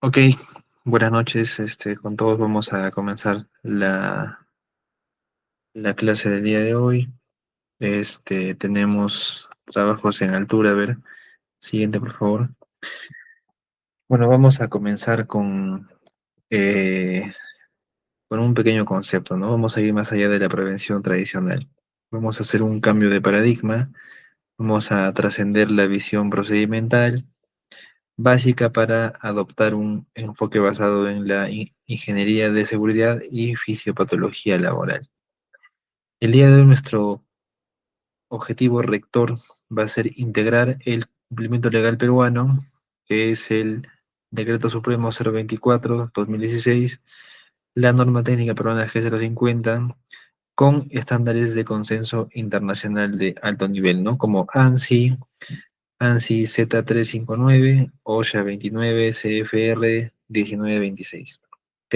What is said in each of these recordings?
Ok, buenas noches. Con todos vamos a comenzar la clase del día de hoy. Tenemos trabajos en altura. A ver, siguiente, por favor. Bueno, vamos a comenzar eh, con un pequeño concepto, ¿no? Vamos a ir más allá de la prevención tradicional. Vamos a hacer un cambio de paradigma. Vamos a trascender la visión procedimental básica para adoptar un enfoque basado en la ingeniería de seguridad y fisiopatología laboral. El día de hoy nuestro objetivo rector va a ser integrar el cumplimiento legal peruano, que es el Decreto Supremo 024/2016, la norma técnica peruana G050, con estándares de consenso internacional de alto nivel, ¿no? Como ANSI Z359, OSHA 29, CFR 1926. ¿Ok?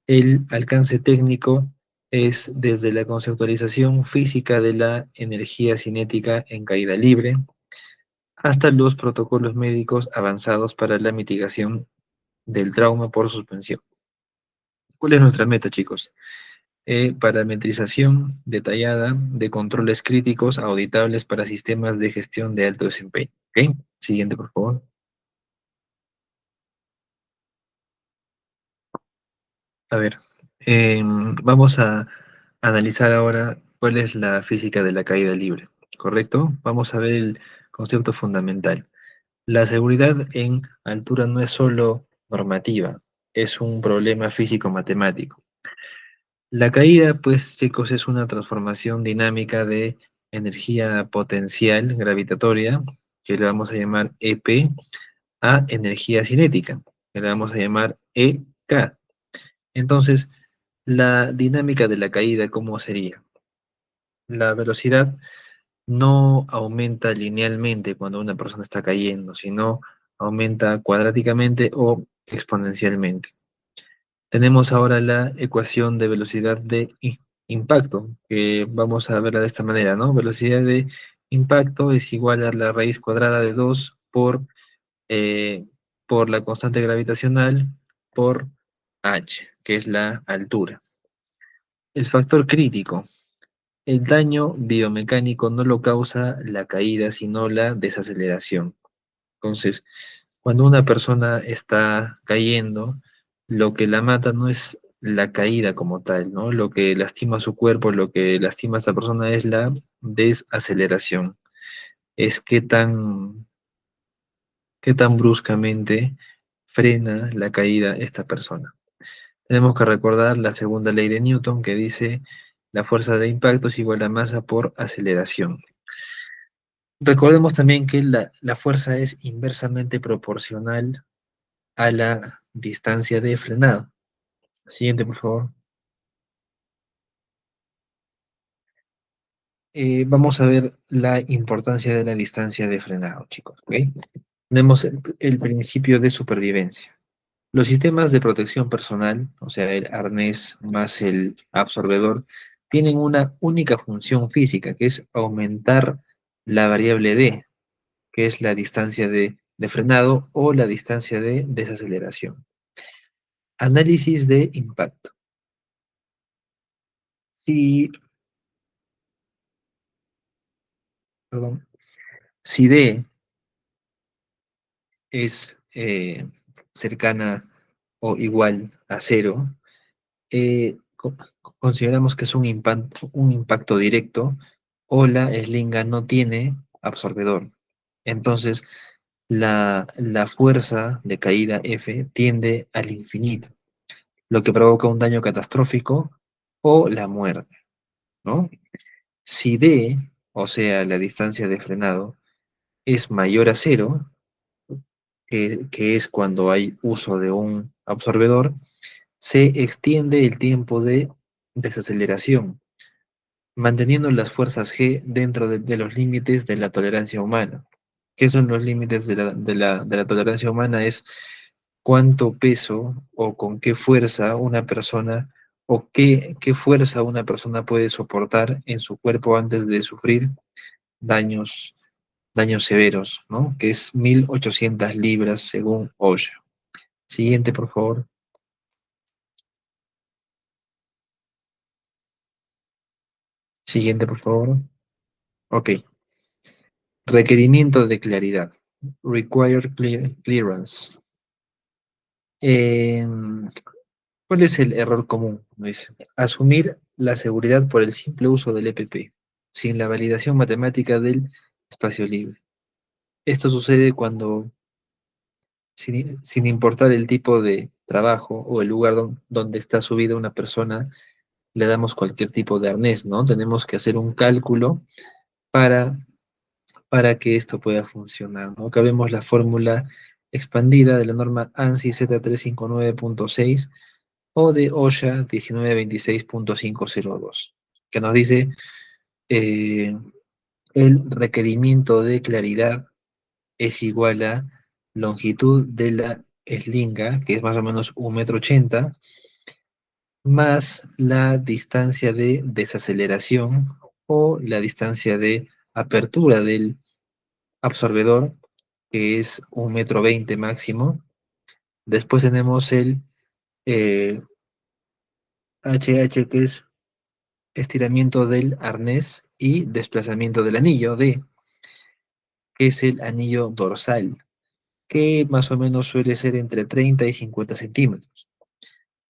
El alcance técnico es desde la conceptualización física de la energía cinética en caída libre hasta los protocolos médicos avanzados para la mitigación del trauma por suspensión. ¿Cuál es nuestra meta, chicos? Parametrización detallada de controles críticos auditables para sistemas de gestión de alto desempeño. ¿Ok? Siguiente, por favor. A ver, vamos a analizar ahora cuál es la física de la caída libre, ¿correcto? Vamos a ver el concepto fundamental. La seguridad en altura no es solo normativa, es un problema físico-matemático. La caída, pues, chicos, es una transformación dinámica de energía potencial gravitatoria, que le vamos a llamar EP, a energía cinética, que le vamos a llamar EK. Entonces, la dinámica de la caída, ¿cómo sería? La velocidad no aumenta linealmente cuando una persona está cayendo, sino aumenta cuadráticamente o exponencialmente. Tenemos ahora la ecuación de velocidad de impacto, que vamos a verla de esta manera, ¿no? Velocidad de impacto es igual a la raíz cuadrada de 2 eh, por la constante gravitacional por h, que es la altura. El factor crítico. El daño biomecánico no lo causa la caída, sino la desaceleración. Entonces, cuando una persona está cayendo, lo que la mata no es la caída como tal, ¿no? Lo que lastima su cuerpo, lo que lastima a esta persona es la desaceleración. Es qué tan bruscamente frena la caída esta persona. Tenemos que recordar la segunda ley de Newton que dice la fuerza de impacto es igual a masa por aceleración. Recordemos también que la fuerza es inversamente proporcional a la distancia de frenado. Siguiente, por favor. Vamos a ver la importancia de la distancia de frenado, chicos. ¿Ok? Tenemos el principio de supervivencia. Los sistemas de protección personal, o sea, el arnés más el absorbedor, tienen una única función física, que es aumentar la variable d, que es la distancia de frenado o la distancia de desaceleración. Análisis de impacto. Si, perdón, si D es cercana o igual a cero, consideramos que es un impacto directo o la eslinga no tiene absorbedor. Entonces, la fuerza de caída F tiende al infinito, lo que provoca un daño catastrófico o la muerte, ¿no? Si D, o sea, la distancia de frenado, es mayor a cero, que es cuando hay uso de un absorbedor, se extiende el tiempo de desaceleración, manteniendo las fuerzas G dentro de los límites de la tolerancia humana. ¿Qué son los límites de la tolerancia humana? Es cuánto peso o con qué fuerza una persona o qué fuerza una persona puede soportar en su cuerpo antes de sufrir daños, daños severos, ¿no? Que es 1800 libras según OSHA. Siguiente, por favor. Siguiente, por favor. Ok. Requerimiento de claridad. Clearance. Em, ¿Cuál es el error común? Dice, asumir la seguridad por el simple uso del EPP, sin la validación matemática del espacio libre. Esto sucede cuando, sin importar el tipo de trabajo o el lugar donde está subida una persona, le damos cualquier tipo de arnés, ¿no? Tenemos que hacer un cálculo para, para que esto pueda funcionar, ¿no? Acá vemos la fórmula expandida de la norma ANSI Z359.6 o de OSHA 1926.502, que nos dice eh, el requerimiento de claridad es igual a longitud de la eslinga, que es más o menos 1,80 m, más la distancia de desaceleración o la distancia de apertura del absorbedor, que es 1,20 m máximo. Después tenemos el eh, HH, que es estiramiento del arnés, y desplazamiento del anillo, D, que es el anillo dorsal, que más o menos suele ser entre 30 y 50 centímetros.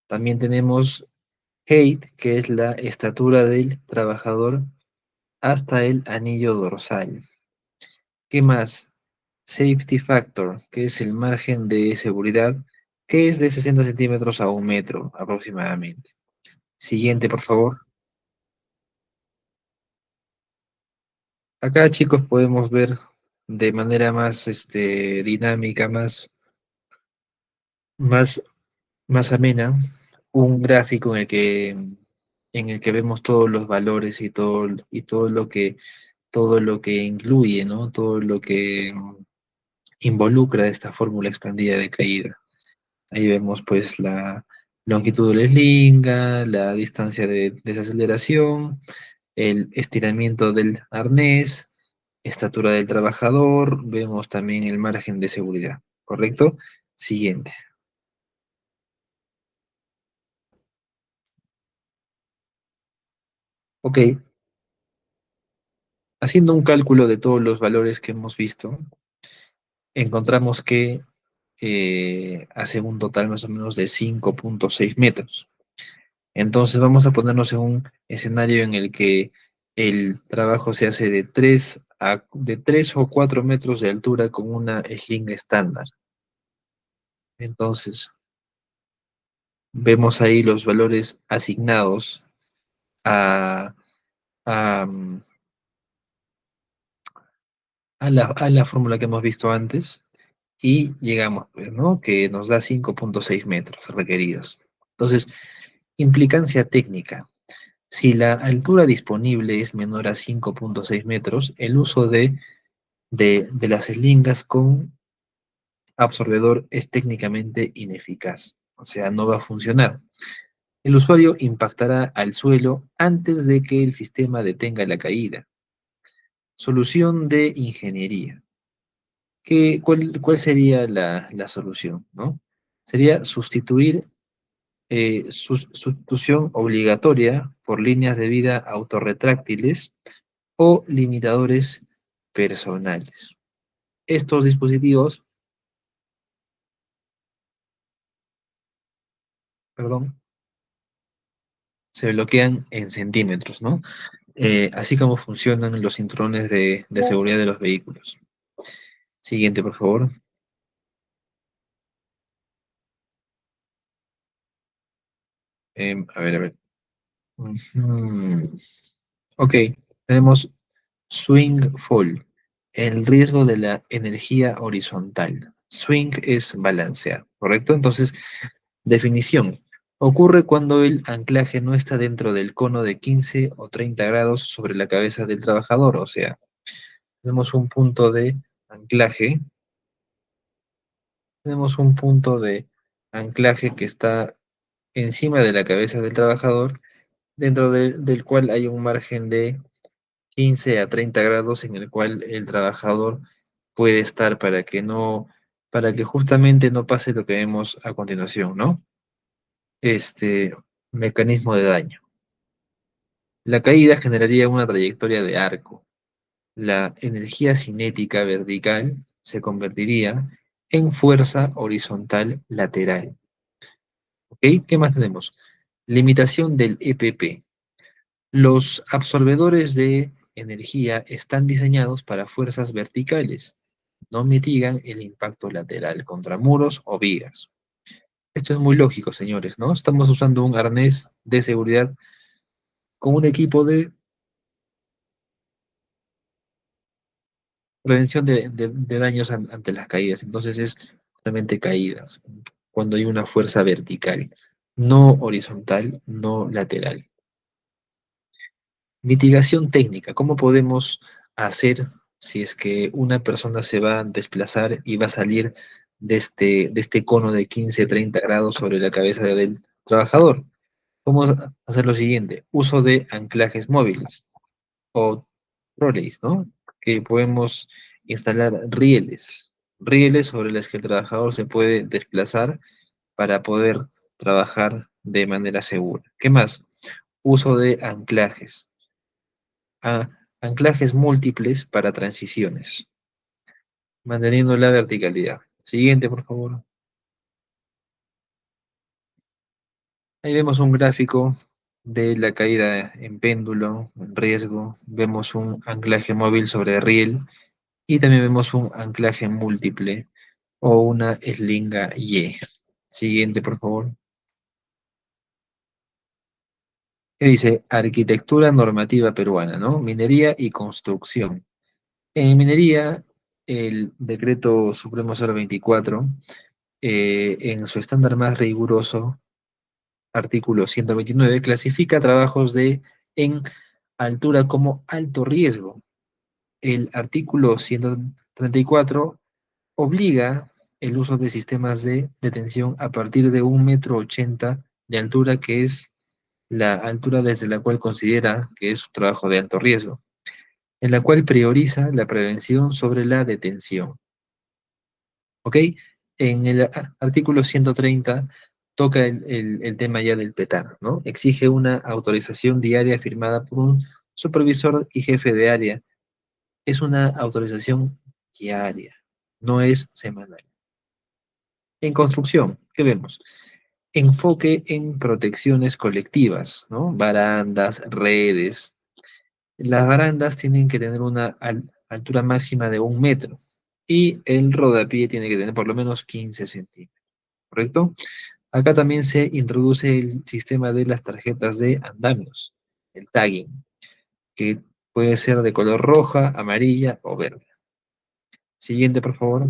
También tenemos height, que es la estatura del trabajador hasta el anillo dorsal. ¿Qué más? Safety factor, que es el margen de seguridad, que es de 60 centímetros a 1 metro aproximadamente. Siguiente, por favor. Acá, chicos, podemos ver de manera más dinámica, más, más amena, un gráfico en el que vemos todos los valores todo lo que incluye, ¿no? Todo lo que involucra esta fórmula expandida de caída. Ahí vemos pues la longitud de la eslinga, la distancia de desaceleración, el estiramiento del arnés, estatura del trabajador, vemos también el margen de seguridad, ¿correcto? Siguiente. Ok, haciendo un cálculo de todos los valores que hemos visto, encontramos que hace un total más o menos de 5,6 metros. Entonces vamos a ponernos en un escenario en el que el trabajo se hace de tres o 4 metros de altura con una sling estándar. Entonces, vemos ahí los valores asignados a, a, a la fórmula que hemos visto antes y llegamos, pues, ¿no? Que nos da 5,6 metros requeridos. Entonces, implicancia técnica. Si la altura disponible es menor a 5,6 metros, el uso de las eslingas con absorbedor es técnicamente ineficaz, o sea, no va a funcionar. El usuario impactará al suelo antes de que el sistema detenga la caída. Solución de ingeniería. ¿Cuál sería la solución, ¿no? Sería sustituir sustitución obligatoria por líneas de vida autorretráctiles o limitadores personales. Estos dispositivos, perdón, se bloquean en centímetros, ¿no? Así como funcionan los cinturones de seguridad de los vehículos. Siguiente, por favor. A ver, a ver. Ujú. Ok, tenemos swing fall, el riesgo de la energía horizontal. Swing es balancear, ¿correcto? Entonces, definición. Ocurre cuando el anclaje no está dentro del cono de 15 o 30 grados sobre la cabeza del trabajador. O sea, tenemos un punto de anclaje, tenemos un punto de anclaje que está encima de la cabeza del trabajador, dentro del cual hay un margen de 15 a 30 grados en el cual el trabajador puede estar para que no para que justamente no pase lo que vemos a continuación, ¿no? Este mecanismo de daño. La caída generaría una trayectoria de arco. La energía cinética vertical se convertiría en fuerza horizontal lateral. ¿Ok? ¿Qué más tenemos? Limitación del EPP. Los absorbedores de energía están diseñados para fuerzas verticales. No mitigan el impacto lateral contra muros o vigas. Esto es muy lógico, señores, ¿no? Estamos usando un arnés de seguridad con un equipo de prevención de daños ante las caídas. Entonces es justamente caídas, cuando hay una fuerza vertical, no horizontal, no lateral. Mitigación técnica. ¿Cómo podemos hacer si es que una persona se va a desplazar y va a salir de este cono de 15, 30 grados sobre la cabeza del trabajador? Vamos a hacer lo siguiente, uso de anclajes móviles o trolleys, ¿no? Que podemos instalar rieles sobre los que el trabajador se puede desplazar para poder trabajar de manera segura. ¿Qué más? Uso de anclajes. Anclajes múltiples para transiciones, manteniendo la verticalidad. Siguiente, por favor. Ahí vemos un gráfico de la caída en péndulo, en riesgo. Vemos un anclaje móvil sobre riel y también vemos un anclaje múltiple o una eslinga Y. Siguiente, por favor. ¿Qué dice? Arquitectura normativa peruana, ¿no? Minería y construcción. En minería, el decreto Supremo 024, en su estándar más riguroso, artículo 129, clasifica trabajos en altura como alto riesgo. El artículo 134 obliga el uso de sistemas de detención a partir de 1,80 m de altura, que es la altura desde la cual considera que es un trabajo de alto riesgo, en la cual prioriza la prevención sobre la detención. ¿Ok? En el artículo 130 toca el tema ya del PETAR, ¿no? Exige una autorización diaria firmada por un supervisor y jefe de área. Es una autorización diaria, no es semanal. En construcción, ¿qué vemos? Enfoque en protecciones colectivas, ¿no? Barandas, redes. Las barandas tienen que tener una altura máxima de 1 metro y el rodapié tiene que tener por lo menos 15 centímetros, ¿correcto? Acá también se introduce el sistema de las tarjetas de andamios, el tagging, que puede ser de color roja, amarilla o verde. Siguiente, por favor.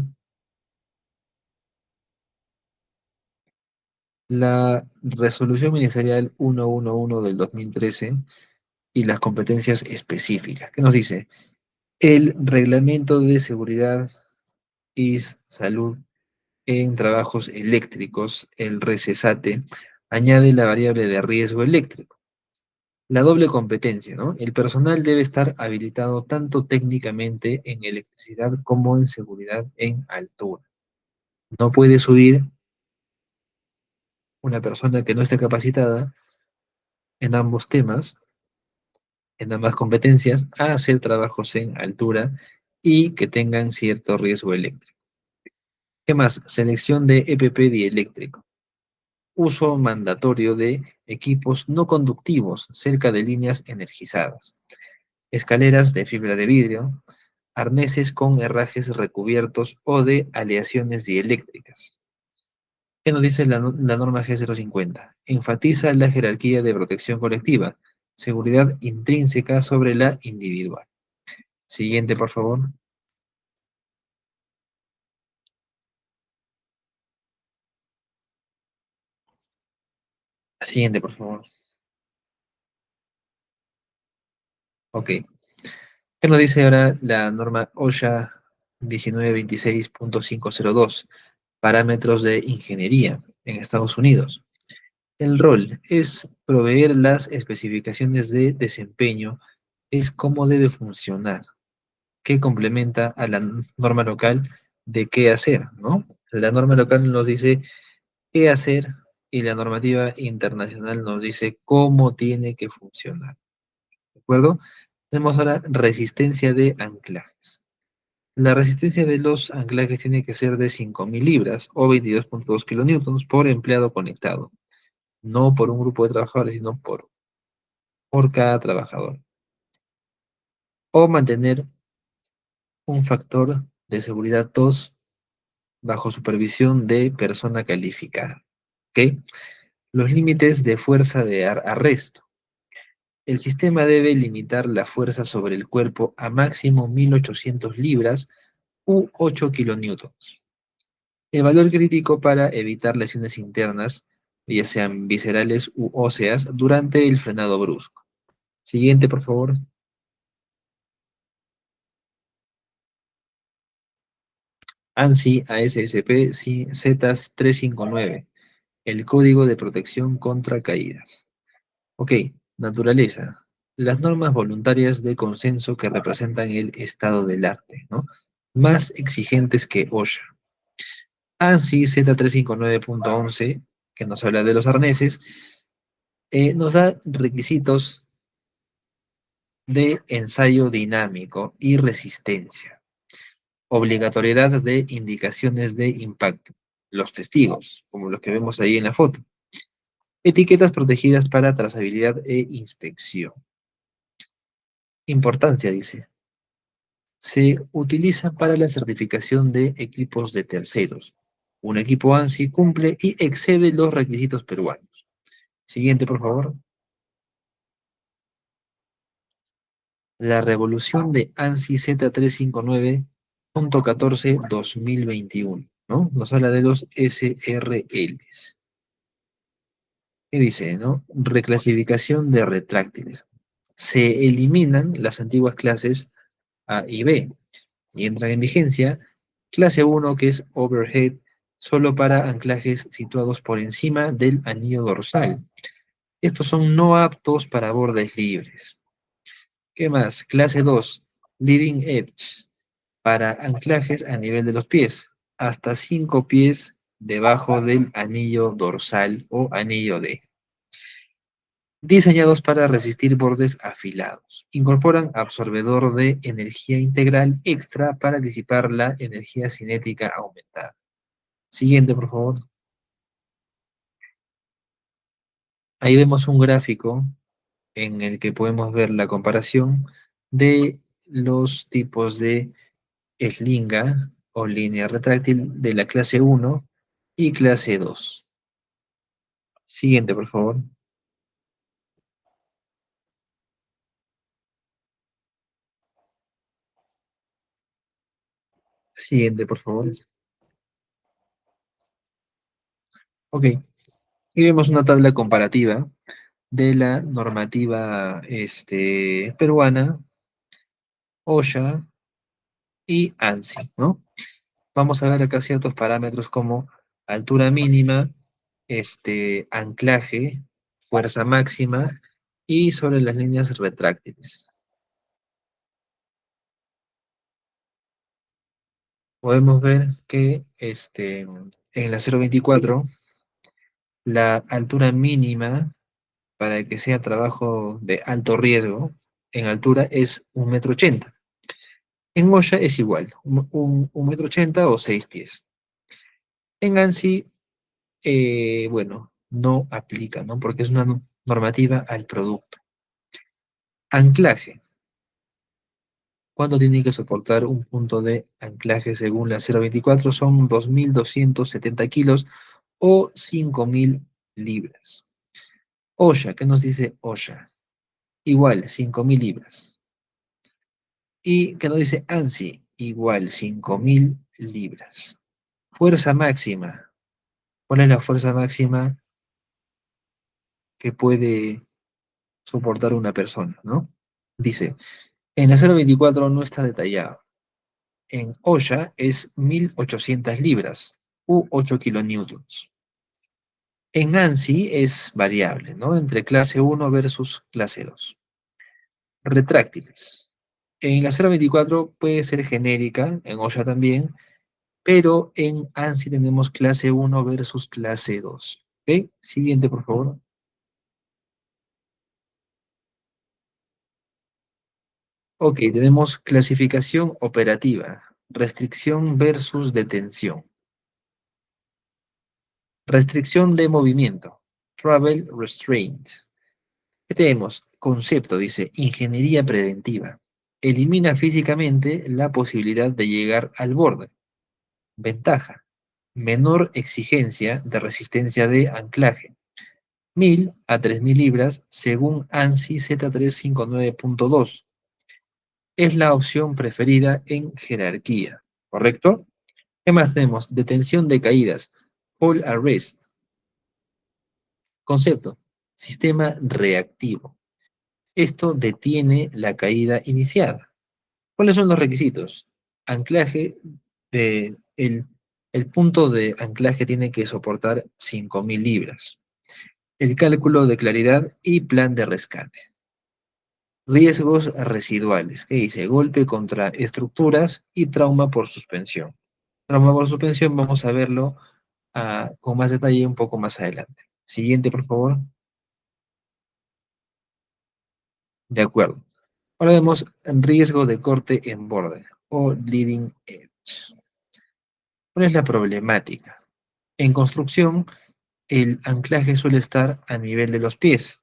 La resolución ministerial 111 del 2013 y las competencias específicas. ¿Qué nos dice? El reglamento de seguridad y salud en trabajos eléctricos, el RECESATE, añade la variable de riesgo eléctrico. La doble competencia, ¿no? El personal debe estar habilitado tanto técnicamente en electricidad como en seguridad en altura. No puede subir una persona que no esté capacitada en ambos temas, en ambas competencias, a hacer trabajos en altura y que tengan cierto riesgo eléctrico. ¿Qué más? Selección de EPP dieléctrico. Uso mandatorio de equipos no conductivos cerca de líneas energizadas. Escaleras de fibra de vidrio, arneses con herrajes recubiertos o de aleaciones dieléctricas. ¿Qué nos dice la norma G050? Enfatiza la jerarquía de protección colectiva, seguridad intrínseca sobre la individual. Siguiente, por favor. Siguiente, por favor. Ok. ¿Qué nos dice ahora la norma OSHA 1926.502? Parámetros de ingeniería en Estados Unidos. El rol es proveer las especificaciones de desempeño, es cómo debe funcionar, que complementa a la norma local de qué hacer, ¿no? La norma local nos dice qué hacer y la normativa internacional nos dice cómo tiene que funcionar, ¿de acuerdo? Tenemos ahora resistencia de anclajes. La resistencia de los anclajes tiene que ser de 5.000 libras o 22,2 kilonewtons por empleado conectado, no por un grupo de trabajadores, sino por cada trabajador. O mantener un factor de seguridad 2 bajo supervisión de persona calificada. ¿Ok? Los límites de fuerza de arresto. El sistema debe limitar la fuerza sobre el cuerpo a máximo 1.800 libras u 8 kilonewtons. El valor crítico para evitar lesiones internas, ya sean viscerales u óseas, durante el frenado brusco. Siguiente, por favor. ANSI ASSP Z359. El Código de Protección contra Caídas. Ok, naturaleza. Las normas voluntarias de consenso que representan el estado del arte, ¿no? Más exigentes que OSHA. ANSI Z359.11, que nos habla de los arneses, nos da requisitos de ensayo dinámico y resistencia. Obligatoriedad de indicaciones de impacto. Los testigos, como los que vemos ahí en la foto. Etiquetas protegidas para trazabilidad e inspección. Importancia, dice. Se utiliza para la certificación de equipos de terceros. Un equipo ANSI cumple y excede los requisitos peruanos. Siguiente, por favor. La revolución de ANSI Z359.14-2021, ¿no? Nos habla de los SRLs. ¿Qué dice, no? Reclasificación de retráctiles. Se eliminan las antiguas clases A y B y entran en vigencia clase 1, que es overhead, solo para anclajes situados por encima del anillo dorsal. Estos son no aptos para bordes libres. ¿Qué más? Clase 2, leading edge, para anclajes a nivel de los pies, hasta 5 pies debajo del anillo dorsal o anillo D. Diseñados para resistir bordes afilados. Incorporan absorbedor de energía integral extra para disipar la energía cinética aumentada. Siguiente, por favor. Ahí vemos un gráfico en el que podemos ver la comparación de los tipos de eslinga o línea retráctil de la clase 1 y clase 2. Siguiente, por favor. Siguiente, por favor. Ok. Y vemos una tabla comparativa de la normativa peruana, OSHA y ANSI, ¿no? Vamos a ver acá ciertos parámetros como altura mínima, anclaje, fuerza máxima y sobre las líneas retráctiles. Podemos ver que en la 024 la altura mínima para que sea trabajo de alto riesgo en altura es 1,80 m. En OSHA es igual, 1,80 m o 6 pies. En ANSI, bueno, no aplica, ¿no? Porque es una normativa al producto. Anclaje. ¿Cuánto tiene que soportar un punto de anclaje según la 024? Son 2.270 kilos o 5.000 libras. OSHA, ¿qué nos dice OSHA? Igual, 5.000 libras. ¿Y qué nos dice ANSI? Igual, 5.000 libras. Fuerza máxima. ¿Cuál es la fuerza máxima que puede soportar una persona, ¿no? Dice, en la 024 no está detallado. En OSHA es 1.800 libras u 8 kilonewtons. En ANSI es variable, ¿no? Entre clase 1 versus clase 2. Retráctiles. En la 024 puede ser genérica, en OSHA también, pero en ANSI tenemos clase 1 versus clase 2. ¿Ok? Siguiente, por favor. Ok, tenemos clasificación operativa, restricción versus detención, restricción de movimiento, travel restraint. ¿Qué tenemos? Concepto, dice, ingeniería preventiva. Elimina físicamente la posibilidad de llegar al borde. Ventaja, menor exigencia de resistencia de anclaje. 1000 a 3000 libras según ANSI Z359.2. Es la opción preferida en jerarquía, ¿correcto? ¿Qué más tenemos? Detención de caídas, fall arrest. Concepto, sistema reactivo. Esto detiene la caída iniciada. ¿Cuáles son los requisitos? Anclaje el punto de anclaje tiene que soportar 5000 libras. El cálculo de claridad y plan de rescate. Riesgos residuales, que dice golpe contra estructuras y trauma por suspensión. Trauma por suspensión vamos a verlo con más detalle un poco más adelante. Siguiente, por favor. De acuerdo. Ahora vemos riesgo de corte en borde o leading edge. ¿Cuál es la problemática? En construcción, el anclaje suele estar a nivel de los pies.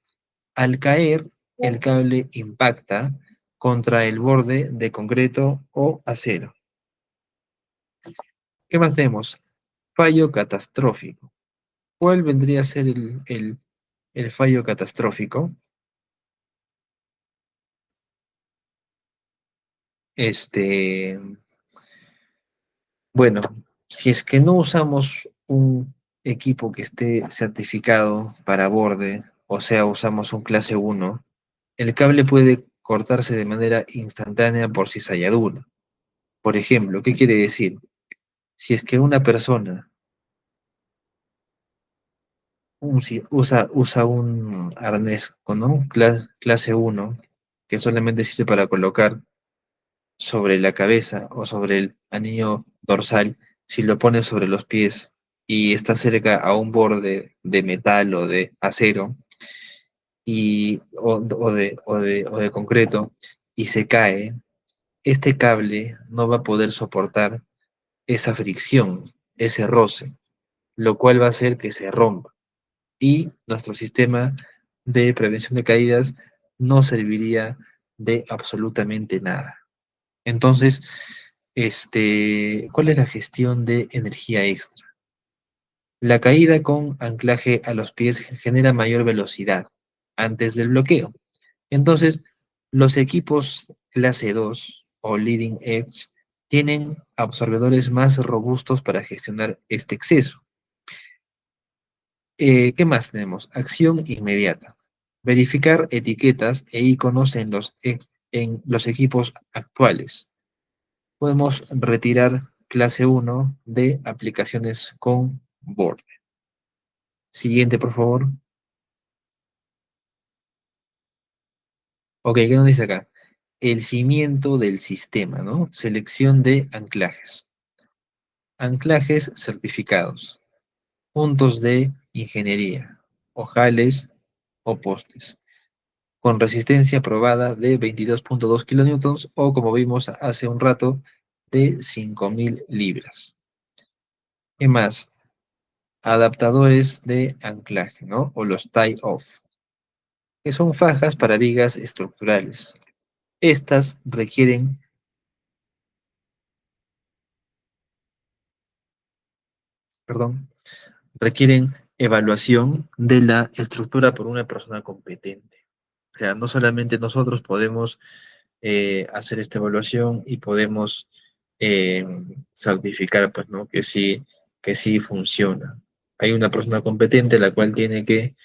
Al caer, el cable impacta contra el borde de concreto o acero. ¿Qué más tenemos? Fallo catastrófico. ¿Cuál vendría a ser el fallo catastrófico? Este, bueno, si es que no usamos un equipo que esté certificado para borde, o sea, usamos un clase 1, el cable puede cortarse de manera instantánea por cizalladura. Por ejemplo, ¿qué quiere decir? Si es que una persona usa un arnés, ¿no? Clase 1, que solamente sirve para colocar sobre la cabeza o sobre el anillo dorsal, si lo pones sobre los pies y está cerca a un borde de metal o de acero o de concreto y se cae, este cable no va a poder soportar esa fricción, ese roce, lo cual va a hacer que se rompa. Y nuestro sistema de prevención de caídas no serviría de absolutamente nada. Entonces, ¿cuál es la gestión de energía extra? La caída con anclaje a los pies genera mayor velocidad antes del bloqueo. Entonces, los equipos clase 2 o leading edge tienen absorbedores más robustos para gestionar este exceso. ¿Qué más tenemos? Acción inmediata. Verificar etiquetas e iconos en los equipos actuales. Podemos retirar clase 1 de aplicaciones con borde. Siguiente, por favor. Ok, ¿qué nos dice acá? El cimiento del sistema, ¿no? Selección de anclajes. Anclajes certificados. Puntos de ingeniería. Ojales o postes. Con resistencia probada de 22.2 kilonewtons o, como vimos hace un rato, de 5000 libras. ¿Qué más? Adaptadores de anclaje, ¿no? O los tie-off, que son fajas para vigas estructurales. Estas requieren evaluación de la estructura por una persona competente. O sea, no solamente nosotros podemos hacer esta evaluación y podemos eh, certificar, pues, ¿no? Que sí funciona. Hay una persona competente la cual tiene que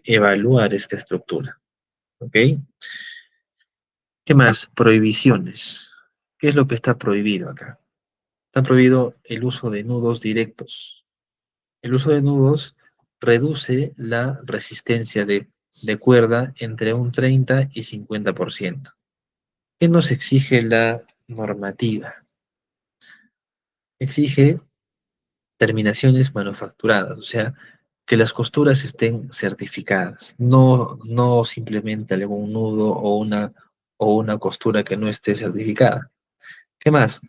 evaluar esta estructura. ¿Ok? ¿Qué más? Prohibiciones. ¿Qué es lo que está prohibido acá? Está prohibido el uso de nudos directos. El uso de nudos reduce la resistencia de cuerda entre un 30 y 50%. ¿Qué nos exige la normativa? exige terminaciones manufacturadas, o sea, que las costuras estén certificadas, no simplemente algún nudo o una costura que no esté certificada. ¿Qué más?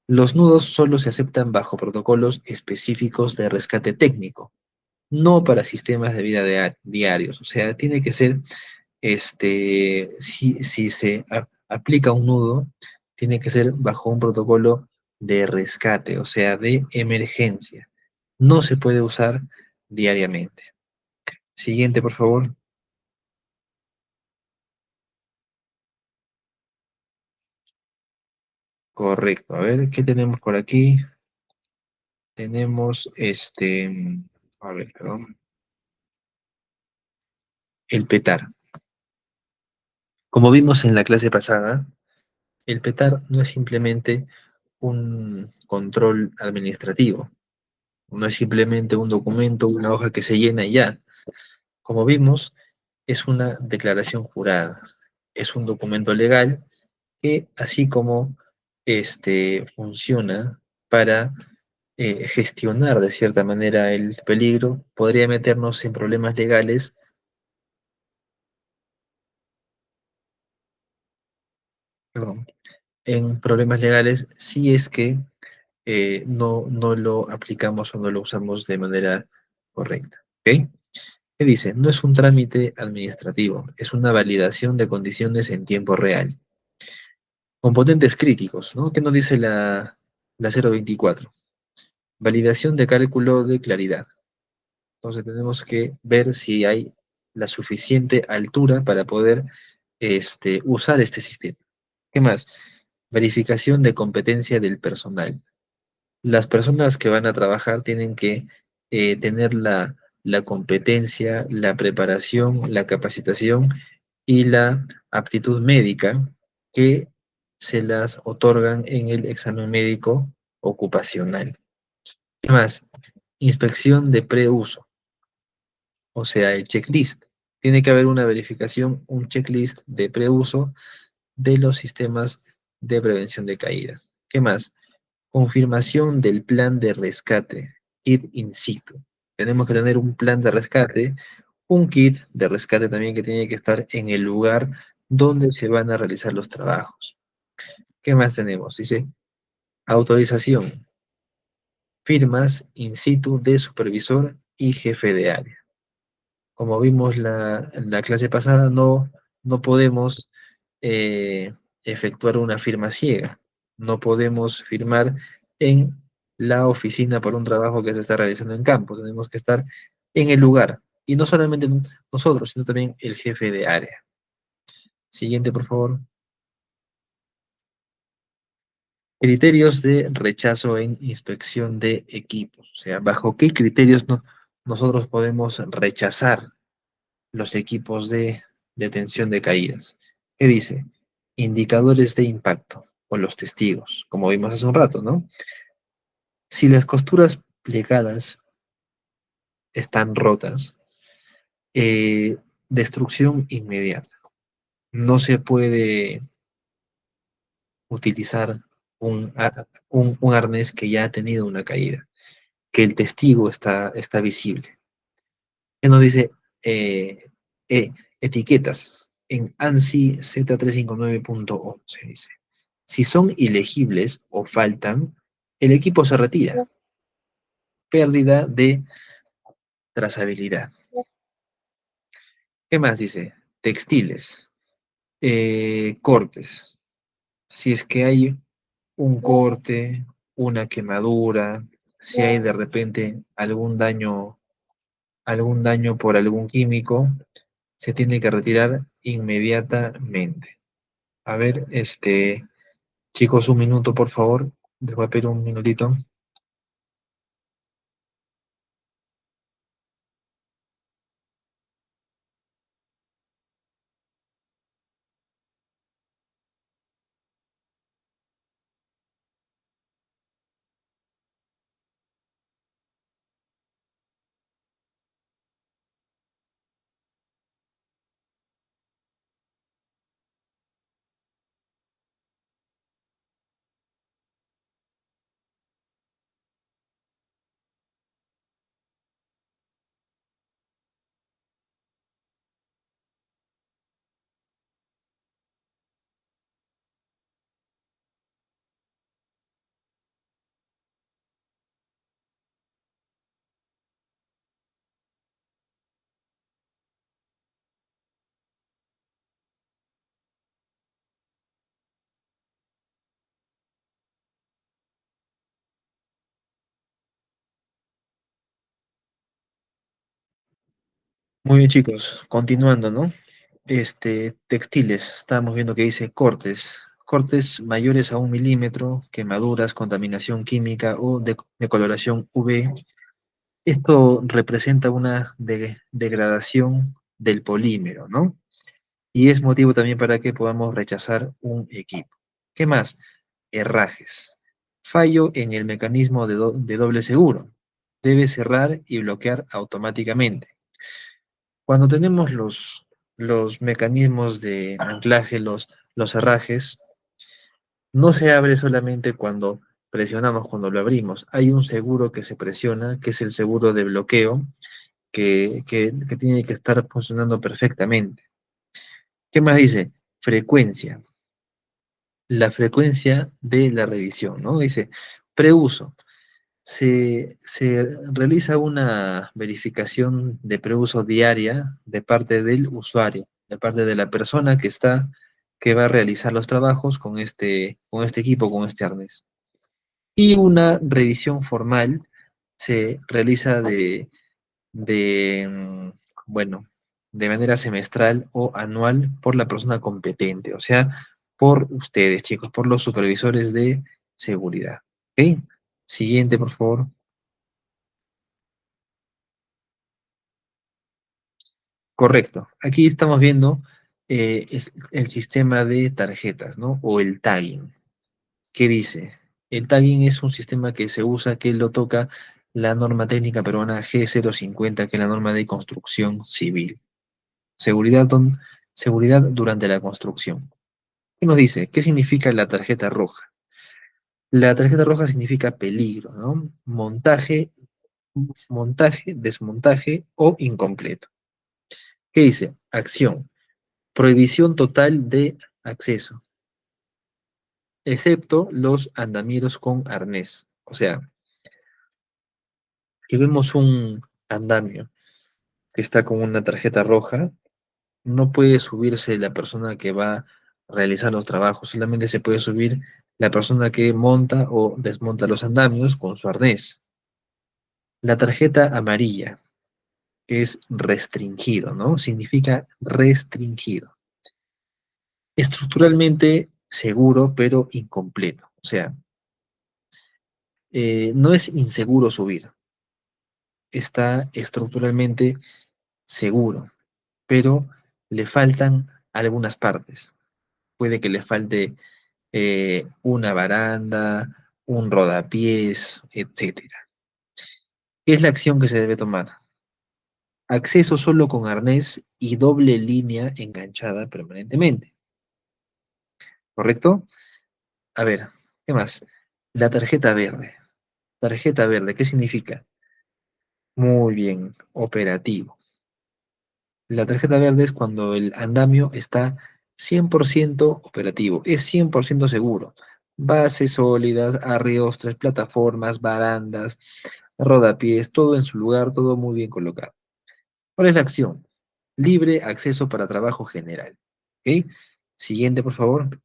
Los nudos solo se aceptan bajo protocolos específicos de rescate técnico, no para sistemas de vida diarios. O sea, tiene que ser, si se aplica un nudo, tiene que ser bajo un protocolo de rescate, o sea, de emergencia. No se puede usar diariamente. Siguiente, por favor. Correcto. A ver, ¿qué tenemos por aquí? Tenemos a ver, perdón, el petar. Como vimos en la clase pasada, el petar no es simplemente un control administrativo, no es simplemente un documento, una hoja que se llena y ya. Como vimos, es una declaración jurada, es un documento legal que, así como funciona para gestionar de cierta manera el peligro, podría meternos en problemas legales, perdón, en problemas legales si es que no lo aplicamos o no lo usamos de manera correcta. ¿Ok? ¿Qué dice? No es un trámite administrativo, es una validación de condiciones en tiempo real. Componentes críticos, ¿no? ¿Qué nos dice la 024? Validación de cálculo de claridad. Entonces tenemos que ver si hay la suficiente altura para poder usar este sistema. ¿Qué más? Verificación de competencia del personal. Las personas que van a trabajar tienen que tener la competencia, la preparación, la capacitación y la aptitud médica que se las otorgan en el examen médico ocupacional. ¿Qué más? Inspección de preuso, o sea, el checklist. Tiene que haber una verificación, un checklist de preuso de los sistemas de prevención de caídas. ¿Qué más? Confirmación del plan de rescate, kit in situ. Tenemos que tener un plan de rescate, un kit de rescate también que tiene que estar en el lugar donde se van a realizar los trabajos. ¿Qué más tenemos? Dice, autorización, firmas in situ de supervisor y jefe de área. Como vimos en la clase pasada, no podemos eh, efectuar una firma ciega. No podemos firmar en la oficina por un trabajo que se está realizando en campo. Tenemos que estar en el lugar. Y no solamente nosotros, sino también el jefe de área. Siguiente, por favor. Criterios de rechazo en inspección de equipos. O sea, bajo qué criterios nosotros podemos rechazar los equipos de detención de caídas. ¿Qué dice? Indicadores de impacto o los testigos, como vimos hace un rato, ¿no? Si las costuras plegadas están rotas, eh, destrucción inmediata. No se puede utilizar un arnés que ya ha tenido una caída, que el testigo está visible. ¿Qué nos dice? Eh, eh, etiquetas en ANSI Z359.11 dice. Si son ilegibles o faltan, el equipo se retira. Pérdida de trazabilidad. ¿Qué más dice? Textiles, cortes. Si es que hay un corte, una quemadura, si hay de repente algún daño por algún químico, se tiene que retirar inmediatamente. A ver, chicos, un minuto, por favor. Les voy a pedir un minutito. Muy bien, chicos, continuando, ¿no? Textiles, estábamos viendo que dice cortes, cortes mayores a 1 milímetro, quemaduras, contaminación química o decoloración UV. Esto representa una degradación del polímero, ¿no? Y es motivo también para que podamos rechazar un equipo. ¿Qué más? Herrajes. Fallo en el mecanismo de doble seguro. Debe cerrar y bloquear automáticamente. Cuando tenemos los mecanismos de anclaje, los herrajes, no se abre solamente cuando presionamos, cuando lo abrimos. Hay un seguro que se presiona, que es el seguro de bloqueo, que tiene que estar funcionando perfectamente. ¿Qué más dice? Frecuencia. La frecuencia de la revisión, ¿no? Dice, preuso. Se realiza una verificación de preuso diaria de parte del usuario, de parte de la persona que va a realizar los trabajos con este equipo, con este arnés. Y una revisión formal se realiza de, bueno, de manera semestral o anual por la persona competente, o sea, por ustedes, chicos, por los supervisores de seguridad. ¿Ok? Siguiente, por favor. Correcto. Aquí estamos viendo es el sistema de tarjetas, ¿no? O el tagging. ¿Qué dice? El tagging es un sistema que se usa, que lo toca la norma técnica peruana G050, que es la norma de construcción civil. Seguridad, seguridad durante la construcción. ¿Qué nos dice? ¿Qué significa la tarjeta roja? La tarjeta roja significa peligro, ¿no? Montaje, desmontaje o incompleto. ¿Qué dice? Acción. Prohibición total de acceso, excepto los andamieros con arnés. O sea, si vemos un andamio que está con una tarjeta roja, no puede subirse la persona que va a realizar los trabajos, solamente se puede subir la persona que monta o desmonta los andamios con su arnés. La tarjeta amarilla es restringido, ¿no? Significa restringido. Estructuralmente seguro, pero incompleto. O sea, no es inseguro subir, está estructuralmente seguro, pero le faltan algunas partes. Puede que le falte una baranda, un rodapiés, etcétera. ¿Qué es la acción que se debe tomar? Acceso solo con arnés y doble línea enganchada permanentemente. ¿Correcto? A ver, ¿qué más? La tarjeta verde. Tarjeta verde, ¿qué significa? Muy bien, operativo. La tarjeta verde es cuando el andamio está 100% operativo, es 100% seguro. Bases sólidas, arreostres, plataformas, barandas, rodapiés, todo en su lugar, todo muy bien colocado. ¿Cuál es la acción? Libre acceso para trabajo general. ¿Ok? Siguiente, por favor.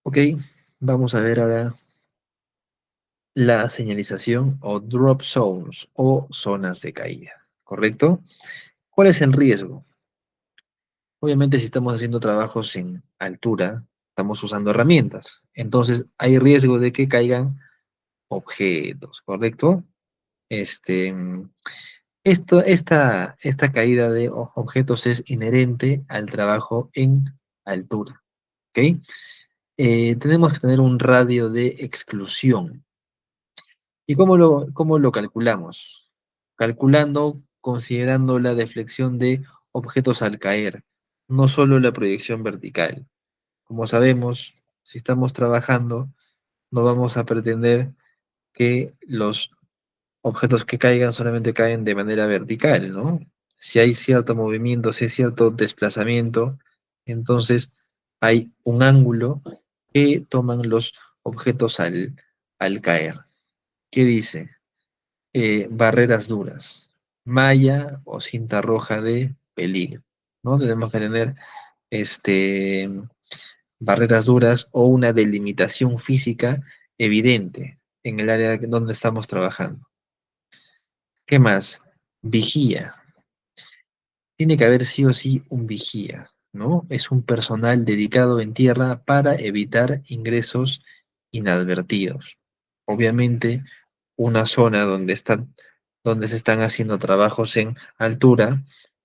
Ok, vamos a ver ahora la señalización o drop zones o zonas de caída. ¿Correcto? ¿Cuál es el riesgo? Obviamente, si estamos haciendo trabajos en altura, estamos usando herramientas. Entonces, hay riesgo de que caigan objetos, ¿correcto? Este, esta caída de objetos es inherente al trabajo en altura, ¿ok? Tenemos que tener un radio de exclusión. ¿Y cómo lo calculamos? Calculando, considerando la deflexión de objetos al caer, no solo la proyección vertical. Como sabemos, si estamos trabajando, no vamos a pretender que los objetos que caigan solamente caen de manera vertical, ¿no? Si hay cierto movimiento, si hay cierto desplazamiento, entonces hay un ángulo que toman los objetos al caer. ¿Qué dice? Barreras duras, malla o cinta roja de peligro, ¿no? Tenemos que tener este, barreras duras o una delimitación física evidente. en el área donde estamos trabajando. ¿Qué más? Vigía. Tiene que haber sí o sí un vigía, ¿no? Es un personal dedicado en tierra para evitar ingresos inadvertidos. Obviamente, una zona donde se están haciendo trabajos en altura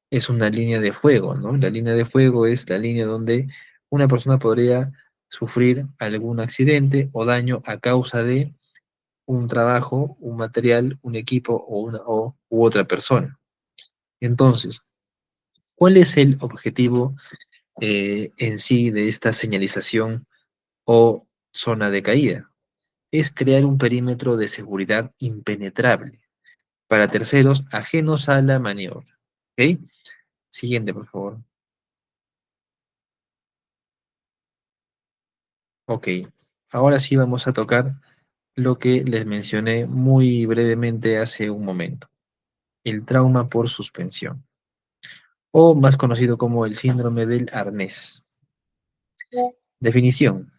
es una línea de fuego, ¿no? La línea de fuego es la línea donde una persona podría sufrir algún accidente o daño a causa de un trabajo, un material, un equipo u otra persona. Entonces, ¿cuál es el objetivo en sí de esta señalización o zona de caída? Es crear un perímetro de seguridad impenetrable para terceros ajenos a la maniobra. ¿Ok? Siguiente, por favor. Ok. Ahora sí vamos a tocar lo que les mencioné muy brevemente hace un momento, el trauma por suspensión, o más conocido como el síndrome del arnés. Definición.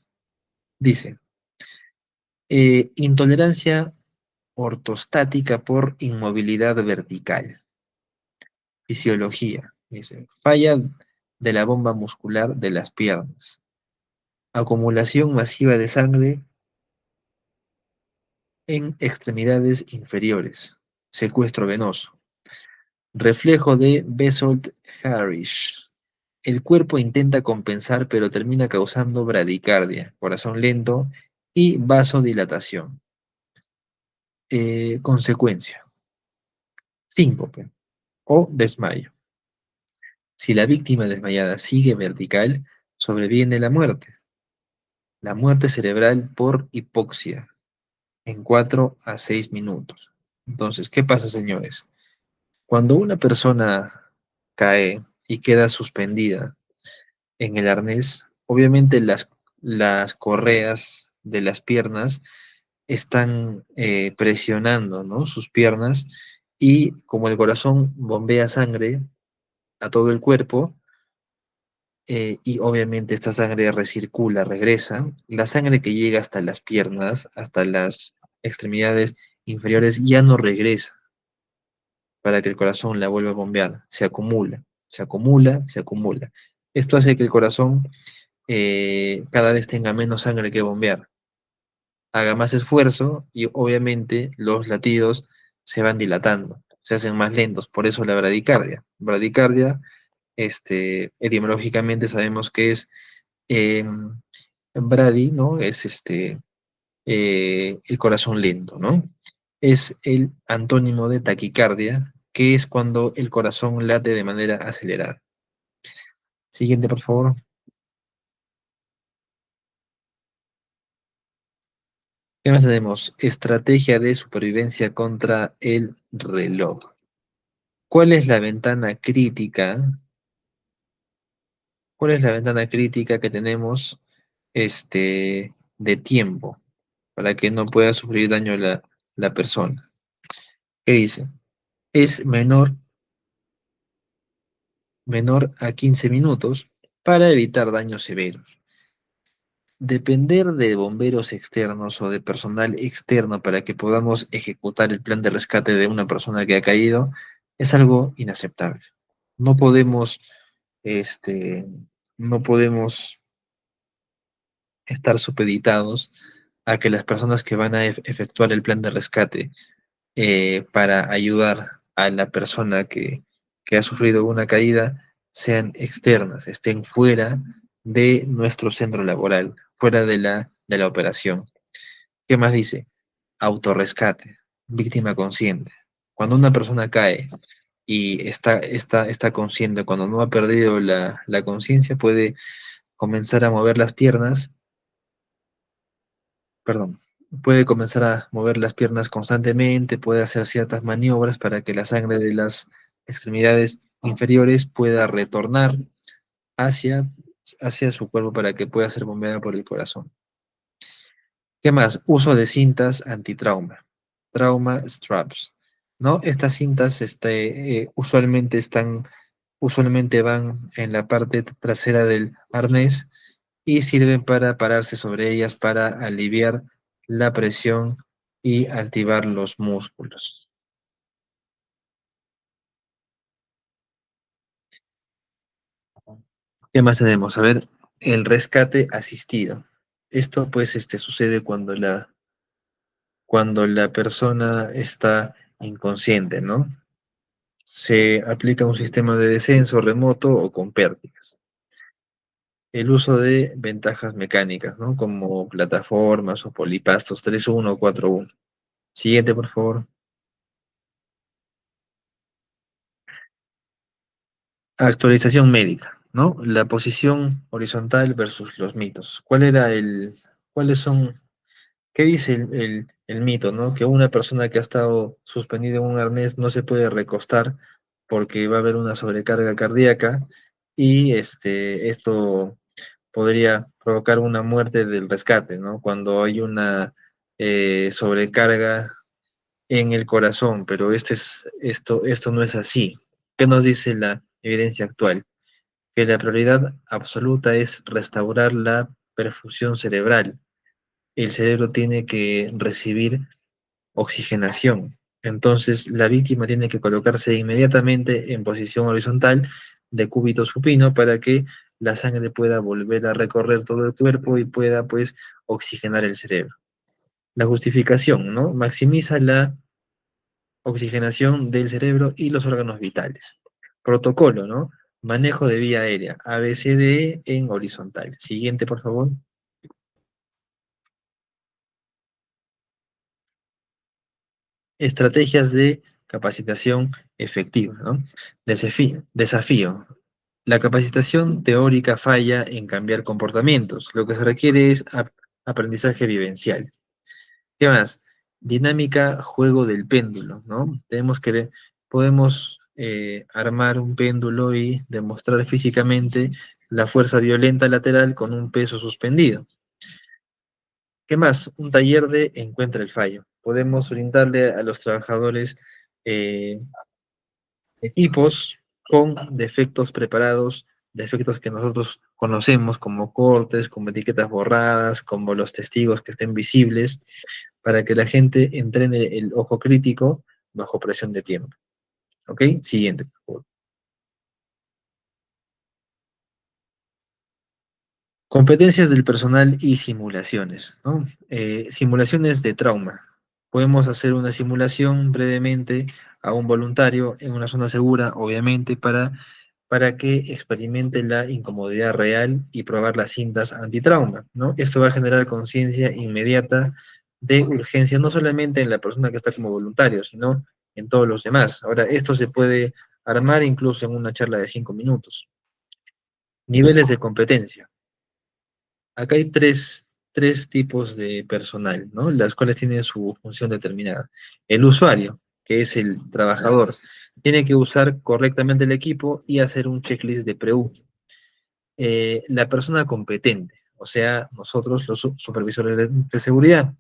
Dice, intolerancia ortostática por inmovilidad vertical. Fisiología. Dice, falla de la bomba muscular de las piernas. Acumulación masiva de sangre en extremidades inferiores. Secuestro venoso. Reflejo de Bezold-Harish. El cuerpo intenta compensar, pero termina causando bradicardia, corazón lento y vasodilatación. Consecuencia, síncope o desmayo. Si la víctima desmayada sigue vertical, sobreviene la muerte cerebral por hipoxia en 4 a 6 minutos. Entonces, ¿qué pasa, señores? Cuando una persona cae y queda suspendida en el arnés, obviamente las correas de las piernas están presionando, ¿no? Sus piernas y como el corazón bombea sangre a todo el cuerpo, y obviamente esta sangre recircula, regresa, la sangre que llega hasta las piernas, hasta las extremidades inferiores, ya no regresa para que el corazón la vuelva a bombear, se acumula, se acumula, se acumula. Esto hace que el corazón cada vez tenga menos sangre que bombear, haga más esfuerzo y obviamente los latidos se van dilatando, se hacen más lentos, por eso la bradicardia. Bradicardia, etimológicamente sabemos que es eh, brady, ¿no? Es el corazón lento, ¿no? Es el antónimo de taquicardia, que es cuando el corazón late de manera acelerada. Siguiente, por favor. ¿Qué más tenemos? Estrategia de supervivencia contra el reloj. ¿Cuál es la ventana crítica? ¿Cuál es la ventana crítica que tenemos de tiempo para que no pueda sufrir daño la persona? ¿Qué dice? Es menor a 15 minutos para evitar daños severos. Depender de bomberos externos o de personal externo para que podamos ejecutar el plan de rescate de una persona que ha caído es algo inaceptable. No podemos, este, no podemos estar supeditados a que las personas que van a efectuar el plan de rescate para ayudar a la persona que ha sufrido una caída sean externas, estén fuera de nuestro centro laboral, fuera de la operación. ¿Qué más dice? Autorrescate, víctima consciente. Cuando una persona cae y está consciente, cuando no ha perdido la conciencia, puede comenzar a mover las piernas, perdón, puede comenzar a mover las piernas constantemente, puede hacer ciertas maniobras para que la sangre de las extremidades inferiores pueda retornar hacia, hacia su cuerpo para que pueda ser bombeada por el corazón. ¿Qué más? Uso de cintas antitrauma, trauma straps, ¿no? Estas cintas usualmente van en la parte trasera del arnés y sirven para pararse sobre ellas para aliviar la presión y activar los músculos. ¿Qué más tenemos? A ver, el rescate asistido. Esto pues sucede cuando la persona está inconsciente, ¿no? Se aplica un sistema de descenso remoto o con pértigas. El uso de ventajas mecánicas, ¿no? Como plataformas o polipastos 3-1 o 4-1. Siguiente, por favor. Actualización médica, ¿no? La posición horizontal versus los mitos. ¿Cuáles son, qué dice el mito, ¿no? Que una persona que ha estado suspendida en un arnés no se puede recostar porque va a haber una sobrecarga cardíaca y esto podría provocar una muerte del rescate, ¿no? Cuando hay una sobrecarga en el corazón, pero esto no es así. ¿Qué nos dice la evidencia actual? Que la prioridad absoluta es restaurar la perfusión cerebral. El cerebro tiene que recibir oxigenación. Entonces, la víctima tiene que colocarse inmediatamente en posición horizontal de cúbito supino para que la sangre pueda volver a recorrer todo el cuerpo y pueda, pues, oxigenar el cerebro. La justificación, ¿no? Maximiza la oxigenación del cerebro y los órganos vitales. Protocolo, ¿no? Manejo de vía aérea, ABCDE en horizontal. Siguiente, por favor. Estrategias de capacitación efectiva, ¿no? Desafío. La capacitación teórica falla en cambiar comportamientos. Lo que se requiere es aprendizaje vivencial. ¿Qué más? Dinámica, juego del péndulo, ¿no? Podemos armar un péndulo y demostrar físicamente la fuerza violenta lateral con un peso suspendido. ¿Qué más? Un taller de encuentra el fallo. Podemos brindarle a los trabajadores eh, equipos con defectos preparados, defectos que nosotros conocemos como cortes, como etiquetas borradas, como los testigos que estén visibles, para que la gente entrene el ojo crítico bajo presión de tiempo. ¿Ok? Siguiente, por favor. Competencias del personal y simulaciones, ¿no? Simulaciones de trauma. Podemos hacer una simulación brevemente a un voluntario en una zona segura, obviamente, para que experimente la incomodidad real y probar las cintas antitrauma, ¿no? Esto va a generar conciencia inmediata de urgencia, no solamente en la persona que está como voluntario, sino en todos los demás. Ahora, esto se puede armar incluso en una charla de 5 minutos. Niveles de competencia. Acá hay tres tipos de personal, ¿no? Las cuales tienen su función determinada. El usuario, que es el trabajador, tiene que usar correctamente el equipo y hacer un checklist de preguntas. La persona competente, o sea, nosotros los supervisores de seguridad,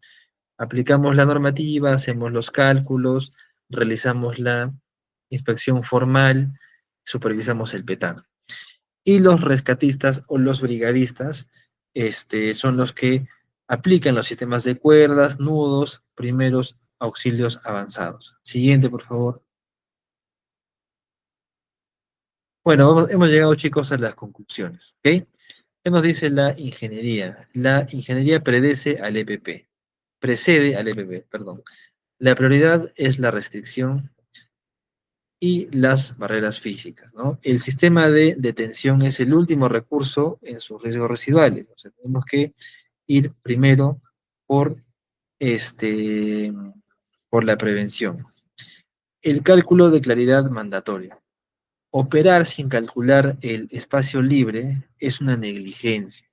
aplicamos la normativa, hacemos los cálculos, realizamos la inspección formal, supervisamos el petado. Y los rescatistas o los brigadistas son los que aplican los sistemas de cuerdas, nudos, primeros auxilios avanzados. Siguiente, por favor. Bueno, hemos llegado, chicos, a las conclusiones. ¿Ok? ¿Qué nos dice la ingeniería? La ingeniería precede al EPP, perdón. La prioridad es la restricción y las barreras físicas, ¿no? El sistema de detención es el último recurso en sus riesgos residuales. O sea, tenemos que ir primero por, este, por la prevención. El cálculo de claridad mandatoria. Operar sin calcular el espacio libre es una negligencia.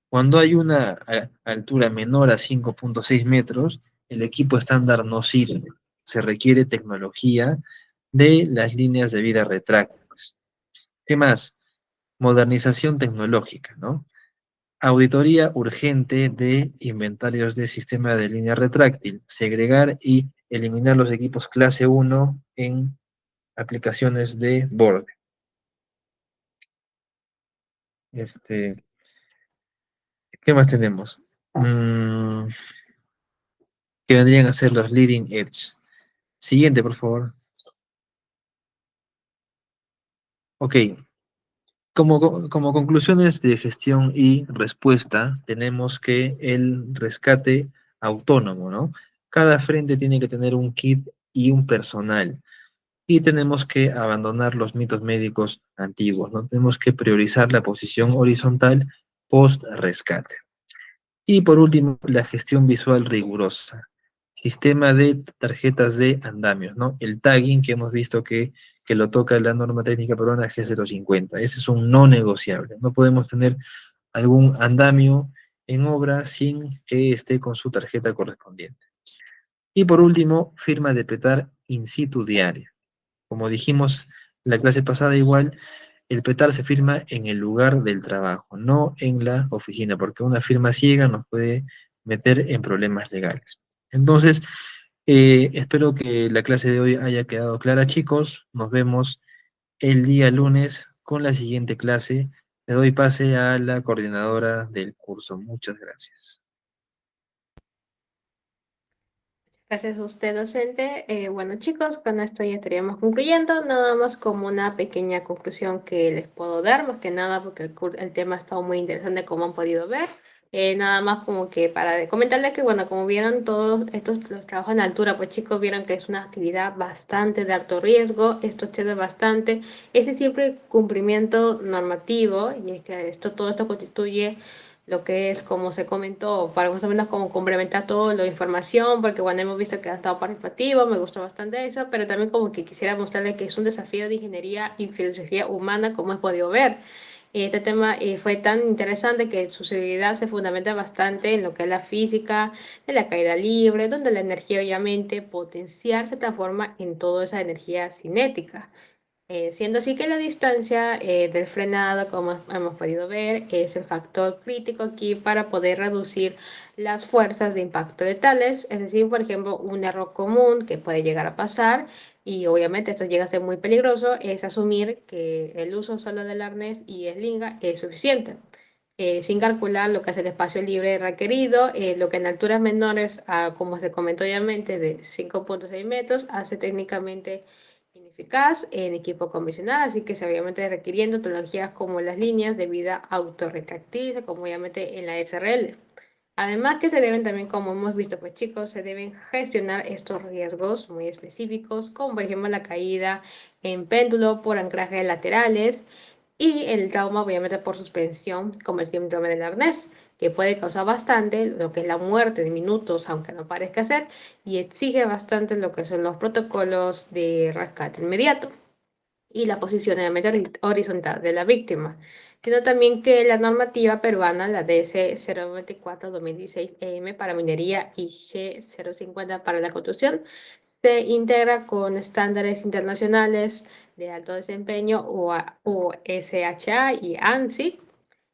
Cuando hay una altura menor a 5,6 metros, el equipo estándar no sirve. Se requiere tecnología de las líneas de vida retráctiles. ¿Qué más? Modernización tecnológica, ¿no? Auditoría urgente de inventarios de sistema de línea retráctil, segregar y eliminar los equipos clase 1 en aplicaciones de borde. Este, ¿Qué más tenemos? que vendrían a ser los leading edge. Siguiente, por favor. Ok, como conclusiones de gestión y respuesta, tenemos que el rescate autónomo, ¿no? Cada frente tiene que tener un kit y un personal. Y tenemos que abandonar los mitos médicos antiguos, ¿no? Tenemos que priorizar la posición horizontal post-rescate. Y por último, la gestión visual rigurosa. Sistema de tarjetas de andamios, ¿no? El tagging que hemos visto que lo toca la norma técnica peruana G050. Ese es un no negociable. No podemos tener algún andamio en obra sin que esté con su tarjeta correspondiente. Y por último, firma de petar in situ diaria. Como dijimos la clase pasada, igual el petar se firma en el lugar del trabajo, no en la oficina, porque una firma ciega nos puede meter en problemas legales. Entonces, espero que la clase de hoy haya quedado clara, chicos. Nos vemos el día lunes con la siguiente clase. Le doy pase a la coordinadora del curso. Muchas gracias. Gracias a usted, docente. Bueno, chicos, con esto ya estaríamos concluyendo. Nada más como una pequeña conclusión que les puedo dar, más que nada porque el tema ha estado muy interesante, como han podido ver. Nada más como que para comentarles que, bueno, como vieron todos estos los trabajos en altura, pues chicos, vieron que es una actividad bastante de alto riesgo. Esto excede bastante ese siempre cumplimiento normativo y es que todo esto constituye lo que es, como se comentó, para más o menos como complementar toda la información, porque bueno, hemos visto que ha estado participativo, me gustó bastante eso, pero también como que quisiera mostrarle que es un desafío de ingeniería y filosofía humana, como he podido ver. Este tema fue tan interesante que su seguridad se fundamenta bastante en lo que es la física de la caída libre, donde la energía obviamente potencial se transforma en toda esa energía cinética. Siendo así que la distancia del frenado, como hemos podido ver, es el factor crítico aquí para poder reducir las fuerzas de impacto letales. Es decir, por ejemplo, un error común que puede llegar a pasar, y obviamente esto llega a ser muy peligroso, es asumir que el uso solo del arnés y eslinga es suficiente. Sin calcular lo que es el espacio libre requerido, lo que en alturas menores, como se comentó obviamente, de 5,6 metros, hace técnicamente ineficaz en equipo convencional, así que se obviamente requiriendo tecnologías como las líneas de vida autorretractiles, como obviamente en la SRL. Además que se deben también, como hemos visto, pues chicos, se deben gestionar estos riesgos muy específicos, como por ejemplo la caída en péndulo por anclajes laterales y el trauma obviamente por suspensión, como el síndrome del arnés, que puede causar bastante lo que es la muerte de minutos, aunque no parezca ser, y exige bastante lo que son los protocolos de rescate inmediato y la posicionamiento horizontal de la víctima, sino también que la normativa peruana, la DS 024-2016 EM para minería y G050 para la construcción, se integra con estándares internacionales de alto desempeño o SHA y ANSI,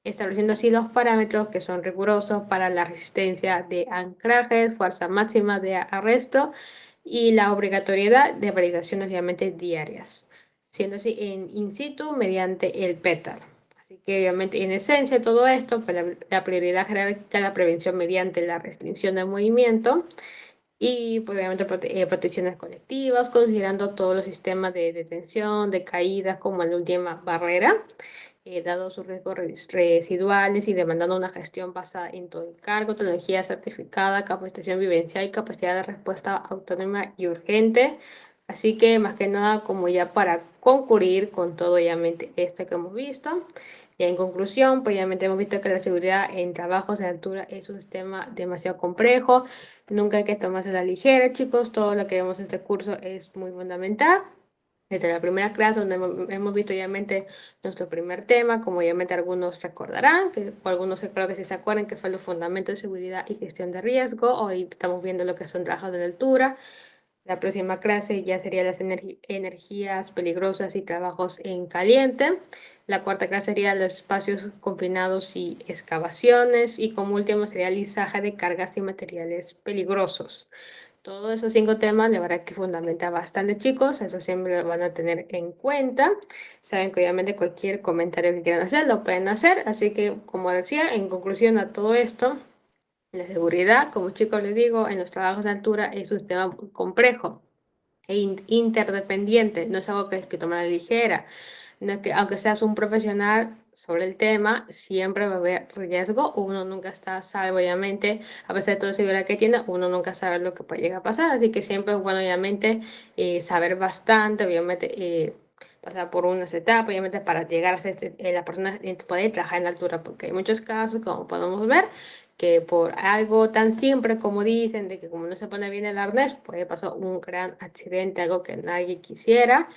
estableciendo así los parámetros que son rigurosos para la resistencia de anclaje, fuerza máxima de arresto y la obligatoriedad de validaciones obviamente diarias, siendo así en in situ mediante el PETAR. Así que obviamente en esencia todo esto, pues la prioridad general es la prevención mediante la restricción del movimiento y pues, obviamente protecciones colectivas, considerando todos los sistemas de detención, de caídas como la última barrera, dado sus riesgos residuales y demandando una gestión basada en todo el cargo, tecnología certificada, capacitación vivencial y capacidad de respuesta autónoma y urgente. Así que más que nada, como ya para concluir con todo obviamente esto que hemos visto, ya en conclusión, pues obviamente hemos visto que la seguridad en trabajos de altura es un sistema demasiado complejo, nunca hay que tomarse a la ligera, chicos, todo lo que vemos en este curso es muy fundamental. Desde la primera clase donde hemos visto obviamente nuestro primer tema, como obviamente algunos recordarán, que o algunos creo que sí se acuerdan que fue los fundamentos de seguridad y gestión de riesgo. Hoy estamos viendo lo que son trabajos de altura. La próxima clase ya sería las energías peligrosas y trabajos en caliente. La cuarta clase sería los espacios confinados y excavaciones. Y como último sería lizaje de cargas y materiales peligrosos. Todos esos 5 temas, la verdad que fundamenta bastante, chicos. Eso siempre lo van a tener en cuenta. Saben que obviamente cualquier comentario que quieran hacer lo pueden hacer. Así que, como decía, en conclusión a todo esto, La seguridad, como chicos les digo, en los trabajos de altura es un tema complejo e interdependiente, no es algo que es que tomar a la ligera, no es que, aunque seas un profesional sobre el tema, siempre va a haber riesgo, uno nunca está a salvo, obviamente, a pesar de toda la seguridad que tiene, uno nunca sabe lo que puede llegar a pasar, así que siempre es bueno, obviamente, saber bastante, obviamente, pasar por unas etapas, obviamente, para llegar a ser la persona que puede trabajar en la altura, porque hay muchos casos, como podemos ver, que por algo tan simple como dicen, de que como no se pone bien el arnés, puede pasar un gran accidente, algo que nadie quisiera.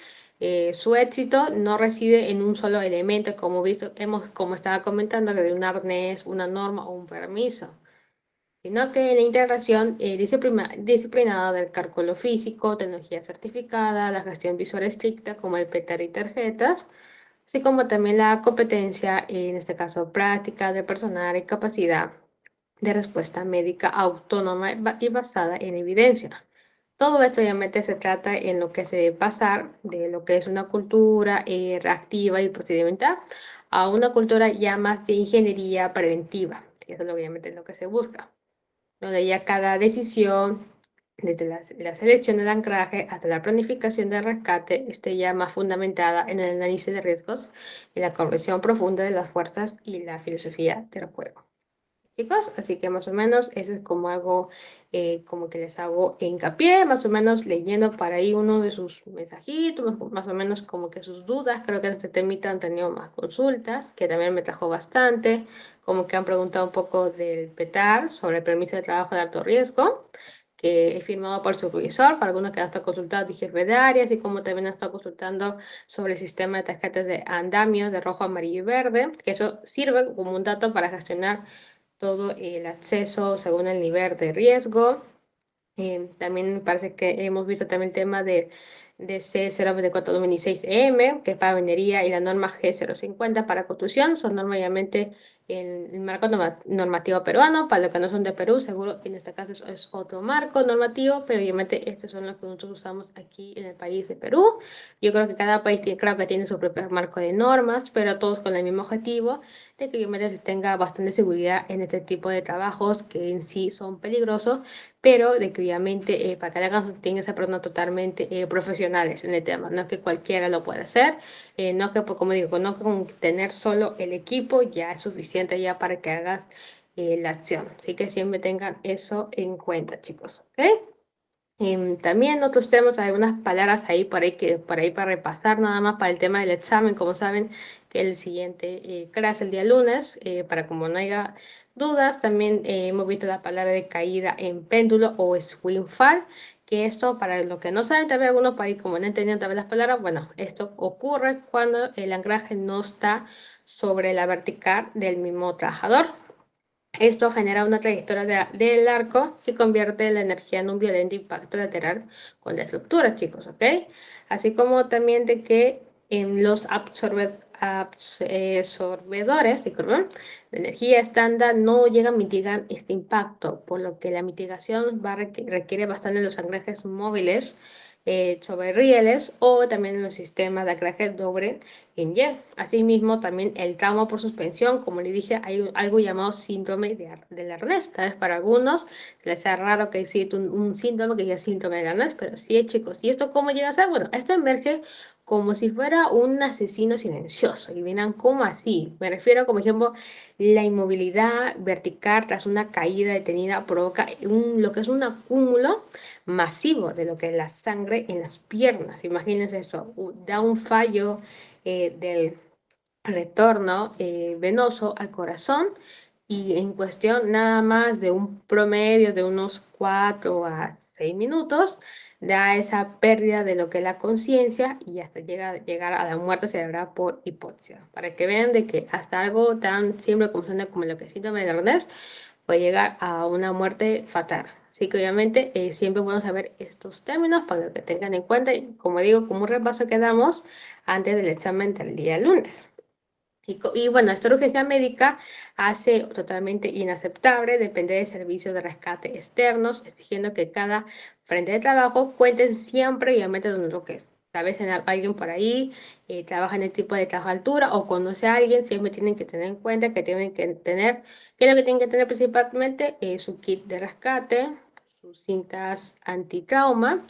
Su éxito no reside en un solo elemento, como visto, como estaba comentando, que de un arnés, una norma o un permiso, sino que en la integración disciplinada del cálculo físico, tecnología certificada, la gestión visual estricta, como el PETAR y tarjetas, así como también la competencia, en este caso práctica de personal y capacidad de respuesta médica autónoma y basada en evidencia. Todo esto obviamente se trata en lo que se debe pasar de lo que es una cultura reactiva y procedimental a una cultura ya más de ingeniería preventiva, que eso es obviamente lo que se busca, donde ya cada decisión, desde la selección del anclaje hasta la planificación del rescate, esté ya más fundamentada en el análisis de riesgos y la comprensión profunda de las fuerzas y la filosofía del juego. Chicos, así que más o menos eso es como algo, como que les hago hincapié, más o menos leyendo para ahí uno de sus mensajitos, más o menos como que sus dudas. Creo que en este temita han tenido más consultas, que también me trajo bastante, como que han preguntado un poco del PETAR sobre el permiso de trabajo de alto riesgo, que es firmado por su supervisor, para algunos que han estado consultando y jefe de área, así como también han estado consultando sobre el sistema de tarjetas de andamio de rojo, amarillo y verde, que eso sirve como un dato para gestionar todo el acceso según el nivel de riesgo. También me parece que hemos visto también el tema de C024-2016-M, que es para minería, y la norma G050 para construcción. Son normas, obviamente, el marco normativo peruano. Para los que no son de Perú, seguro que en este caso es otro marco normativo, pero obviamente estos son los que nosotros usamos aquí en el país de Perú. Yo creo que cada país tiene, creo que tiene su propio marco de normas, pero todos con el mismo objetivo de que obviamente se tenga bastante seguridad en este tipo de trabajos que en sí son peligrosos, pero de que obviamente para que hagan tienen que ser personas totalmente profesionales en el tema, no es que cualquiera lo pueda hacer, no que, pues, como digo, no con tener solo el equipo ya es suficiente ya para que hagas la acción, así que siempre tengan eso en cuenta, chicos, ¿ok? También otros temas, hay unas palabras ahí por ahí para repasar nada más para el tema del examen, como saben que el siguiente clase el día lunes, para como no haya dudas, también hemos visto la palabra de caída en péndulo o swing fall, que esto para los que no saben, también algunos para ahí como no entendían también las palabras, bueno, esto ocurre cuando el anclaje no está sobre la vertical del mismo trabajador. Esto genera una trayectoria del arco que convierte la energía en un violento impacto lateral con la estructura, chicos, ¿ok? Así como también de que en los absorbedores disculpen, de energía estándar no llegan a mitigar este impacto, por lo que la mitigación requiere bastante de los anclajes móviles sobre rieles o también en los sistemas de anclaje doble en Y. Asimismo, también el trauma por suspensión, como le dije, hay algo llamado síndrome del arnés. Tal vez para algunos les sea raro que exista un síndrome que diga síndrome del arnés, pero sí, chicos. ¿Y esto cómo llega a ser? Bueno, esto emerge como si fuera un asesino silencioso. Y verán, ¿cómo así? Me refiero, como ejemplo, la inmovilidad vertical tras una caída detenida provoca lo que es un acúmulo masivo de lo que es la sangre en las piernas. Imagínense eso, da un fallo del retorno venoso al corazón y en cuestión nada más de un promedio de unos 4 a 6 minutos da esa pérdida de lo que es la conciencia y hasta llegar a la muerte cerebral por hipoxia. Para que vean de que hasta algo tan simple como lo que es síndrome de Ernest puede llegar a una muerte fatal. Así que obviamente siempre es bueno saber estos términos para que tengan en cuenta, y como digo, como un repaso que damos antes del examen del día lunes. Y bueno, esta urgencia médica hace totalmente inaceptable depender de servicios de rescate externos, exigiendo que cada frente de trabajo cuenten siempre, obviamente, con lo que es tal vez alguien por ahí trabaja en el tipo de trabajo de altura o conoce a alguien, siempre tienen que tener en cuenta que tienen que tener, que lo que tienen que tener principalmente es su kit de rescate, sus cintas antitrauma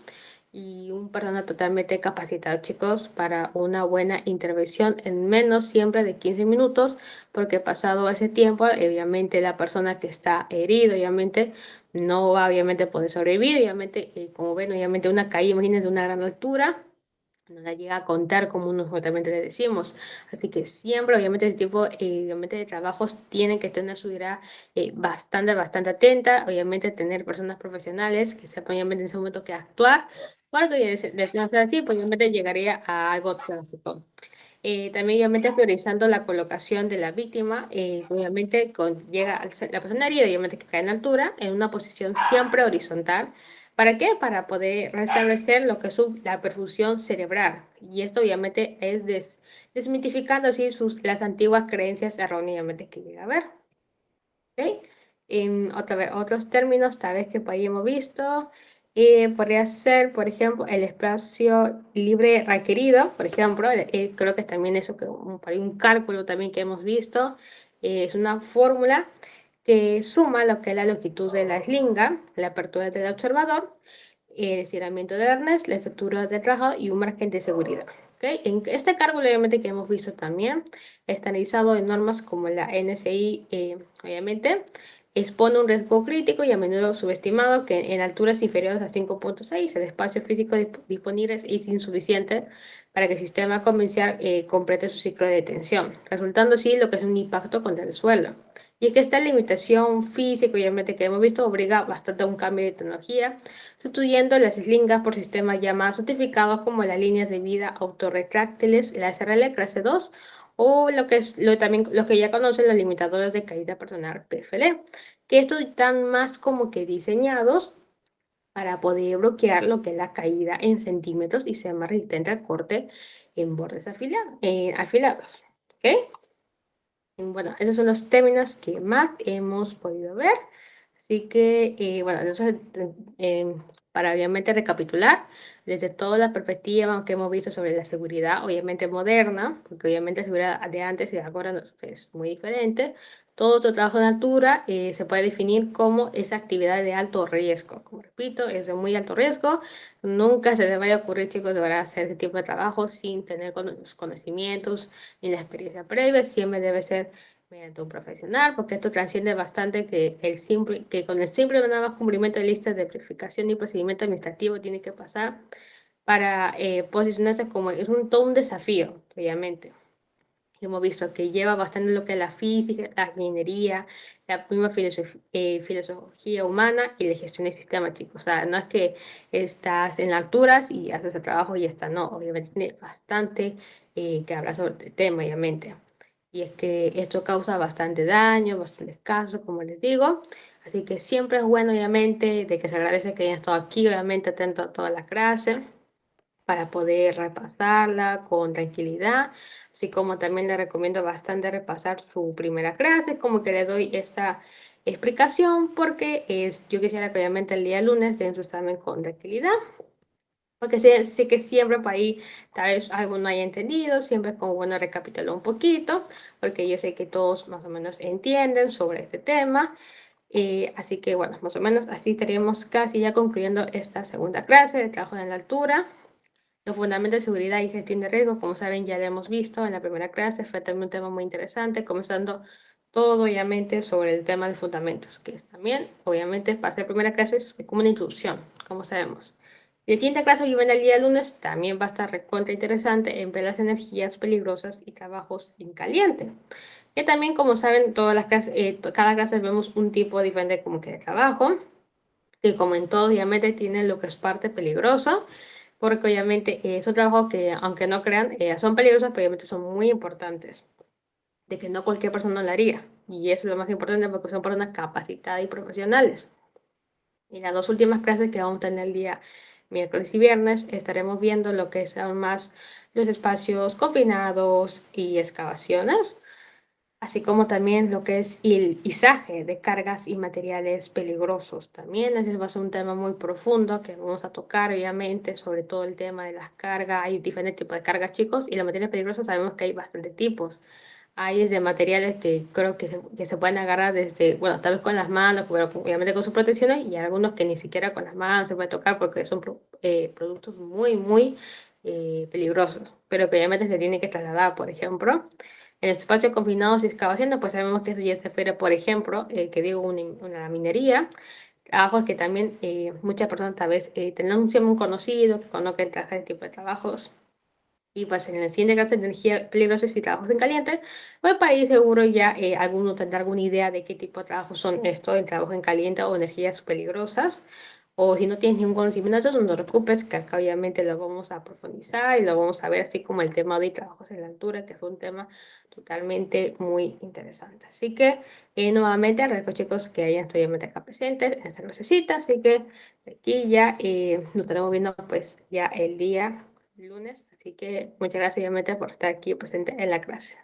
y un personal totalmente capacitado, chicos, para una buena intervención en menos siempre de 15 minutos, porque pasado ese tiempo, obviamente la persona que está herida, obviamente no va obviamente a poder sobrevivir, obviamente, como ven, obviamente una caída, imagínense de una gran altura, no la llega a contar como nosotros le decimos. Así que siempre, obviamente, el tipo obviamente, de trabajos tienen que tener su vida bastante atenta. Obviamente, tener personas profesionales que sepan, obviamente, en ese momento que actuar. Porque de no ser así, pues obviamente llegaría a algo trágico. También obviamente priorizando la colocación de la víctima, obviamente llega la persona herida, obviamente que cae en altura, en una posición siempre horizontal. ¿Para qué? Para poder restablecer lo que es la perfusión cerebral. Y esto obviamente es desmitificando así las antiguas creencias erróneamente que llega a haber. ¿Okay? En otros términos, tal vez que por ahí hemos visto, podría ser, por ejemplo, el espacio libre requerido, por ejemplo, creo que también eso, que por ahí un cálculo también que hemos visto, es una fórmula que suma lo que es la longitud de la eslinga, la apertura del observador, el estiramiento del arnés, la estructura del trabajo y un margen de seguridad. ¿Okay? En este cálculo, obviamente, que hemos visto también, estandarizado en normas como la NSI, obviamente, expone un riesgo crítico y a menudo subestimado que en alturas inferiores a 5.6 el espacio físico disponible es insuficiente para que el sistema convencional complete su ciclo de detención, resultando así lo que es un impacto contra el suelo. Y es que esta limitación física, obviamente, que hemos visto, obliga bastante a un cambio de tecnología, sustituyendo las eslingas por sistemas ya más sofisticados como las líneas de vida autorretráctiles, la SRL clase 2, o lo que es también lo que ya conocen los limitadores de caída personal PFL, que estos están más como que diseñados para poder bloquear lo que es la caída en centímetros y ser más resistente al corte en bordes afilados. ¿Ok? Bueno, esos son los términos que más hemos podido ver. Así que, bueno, entonces, para obviamente recapitular, desde toda la perspectiva que hemos visto sobre la seguridad, obviamente moderna, porque obviamente la seguridad de antes y de ahora es muy diferente, todo otro trabajo de altura se puede definir como esa actividad de alto riesgo. Como repito, es de muy alto riesgo. Nunca se les vaya a ocurrir, chicos, de verdad hacer ese tipo de trabajo sin tener los conocimientos ni la experiencia previa. Siempre debe ser mediante un profesional, porque esto trasciende bastante que con el simple nada más cumplimiento de listas de verificación y procedimiento administrativo tiene que pasar para posicionarse como todo un desafío, obviamente. Hemos visto que lleva bastante lo que es la física, la ingeniería, la misma filosofía humana y la gestión del sistema, chicos. O sea, no es que estás en alturas y haces el trabajo y ya está, no. Obviamente tiene bastante que hablar sobre el tema, obviamente. Y es que esto causa bastante daño, bastante casos, como les digo. Así que siempre es bueno, obviamente, de que se agradece que hayan estado aquí, obviamente, atento a toda la clase para poder repasarla con tranquilidad, así como también le recomiendo bastante repasar su primera clase, como que le doy esta explicación porque yo quisiera que obviamente el día lunes den su examen con tranquilidad, porque sé que siempre por ahí tal vez algo no haya entendido, siempre es como bueno recapitular un poquito, porque yo sé que todos más o menos entienden sobre este tema. Así que bueno, más o menos así estaríamos casi ya concluyendo esta segunda clase de trabajo en la altura. Los fundamentos de seguridad y gestión de riesgo, como saben, ya lo hemos visto en la primera clase, fue también un tema muy interesante, comenzando todo obviamente sobre el tema de fundamentos, que es también, obviamente, para hacer primera clase es como una introducción, como sabemos. La siguiente clase que viene el día lunes también va a estar recontra interesante en ver las energías peligrosas y trabajos en caliente. Que también, como saben, todas las clases, cada clase vemos un tipo diferente como que de trabajo, que como en todo, obviamente, tiene lo que es parte peligrosa, porque obviamente son trabajos que, aunque no crean, son peligrosos, pero obviamente son muy importantes, de que no cualquier persona lo haría. Y eso es lo más importante porque son personas capacitadas y profesionales. Y las dos últimas clases que vamos a tener el día miércoles y viernes, estaremos viendo lo que son más los espacios confinados y excavaciones. así como también lo que es el izaje de cargas y materiales peligrosos. También ese va a ser un tema muy profundo que vamos a tocar, obviamente, sobre todo el tema de las cargas. Hay diferentes tipos de cargas, chicos, y los materiales peligrosos sabemos que hay bastantes tipos. Hay desde materiales que creo que se pueden agarrar desde, bueno, tal vez con las manos, pero obviamente con sus protecciones, y algunos que ni siquiera con las manos se puede tocar porque son productos muy, muy peligrosos, pero que obviamente se tienen que trasladar, por ejemplo. En el espacio confinado y excavaciones, pues sabemos que eso ya se refiere, por ejemplo, que digo, una minería, trabajos que también muchas personas tal vez tengan un conocido que conozca este tipo de trabajos. Y pues en el siguiente caso de energía peligrosos y trabajos en caliente, pues para ir seguro ya alguno tendrá alguna idea de qué tipo de trabajos son estos, el trabajo en caliente o energías peligrosas. O si no tienes ningún conocimiento, de eso, no te preocupes, que acá obviamente lo vamos a profundizar y lo vamos a ver así como el tema de trabajos en la altura, que fue un tema totalmente muy interesante. Así que nuevamente agradezco chicos que hayan estado obviamente acá presentes en esta clasecita, así que aquí ya nos estaremos viendo pues ya el día lunes. Así que muchas gracias obviamente por estar aquí presente en la clase.